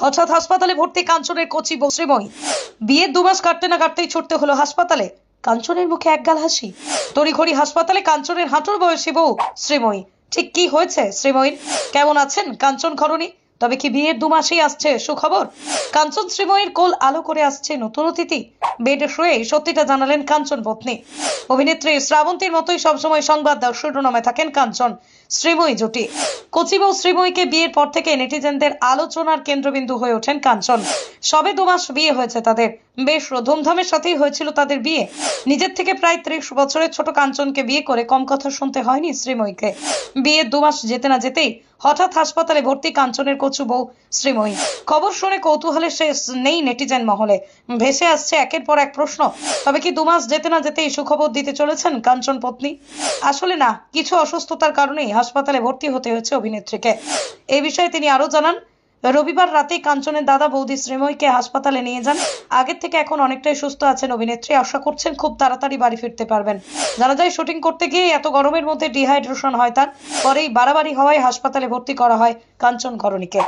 হঠাৎ হাসপাতালে ভর্তি কাঞ্চনের কচি বউ শ্রীময়ী। বিয়ের 2 মাস কাটতে না কাটতেই ছুটতে হলো হাসপাতালে। কাঞ্চনের মুখে একগাল হাসি। তড়িঘড়ি হাসপাতালে কাঞ্চনের হাঁটুর বয়সী বউ শ্রীময়ী। ঠিক কি হয়েছে শ্রীময়ীর? কেমন আছেন কাঞ্চন ঘরণী? তবে কি বিয়ের 2 মাসেই আসছে সুখবর? কাঞ্চন শ্রীময়ীর কোল আলো করে আসছে নতুন অতিথি। বেডে শুয়ে সত্যিটা জানালেন কাঞ্চন পত্নী। অভিনেত্রী শ্রাবন্তীর মতোই সবসময় সংবাদ দেওয়ার শিরোনামে থাকেন কাঞ্চন শ্রীময়ী জুটি। কচি বউ শ্রীময়ীকে বিয়ের পর থেকে নেটিজেনদের আলোচনার কেন্দ্রবিন্দু হয়ে ওঠেন কাঞ্চন। সবে 2 মাস বিয়ে হয়েছে তাদের। বেশ ধুমধামের সাথেই হয়েছিল তাদের বিয়ে। নিজের থেকে প্রায় 30 বছরের ছোট কাঞ্চনকে বিয়ে করে কম কথা শুনতে হয়নি শ্রীময়ীকে। বিয়ের 2 মাস যেতে না যেতেই হঠাৎ হাসপাতালে ভর্তি কাঞ্চনের কচু বউ শ্রীময়ী। খবর শুনে কৌতূহলের শেষ নেই নেটিজেন মহলে। ভেসে আসছে একের পর এক প্রশ্ন। তবে কি 2 মাস যেতে না যেতেই সুখবর দিতে চলেছেন কাঞ্চন পত্নী? আসলে না, কিছু অসুস্থতার কারণেই হাসপাতালে ভর্তি হতে হয়েছে অভিনেত্রীকে। এই বিষয়ে তিনি আরো জানান, রবিবার রাতে কাঞ্চনের দাদা বৌদি শ্রীময়ীকে হাসপাতালে নিয়ে যান। আগের থেকে এখন অনেকটাই সুস্থ আছেন অভিনেত্রী। আশা করছেন খুব তাড়াতাড়ি বাড়ি ফিরতে পারবেন। জানা যায় শুটিং করতে গিয়ে এত গরমের মধ্যে ডিহাইড্রেশন হয় তার, পরেই বাড়াবাড়ি হওয়ায় হাসপাতালে ভর্তি করা হয় কাঞ্চন ঘরণীকে।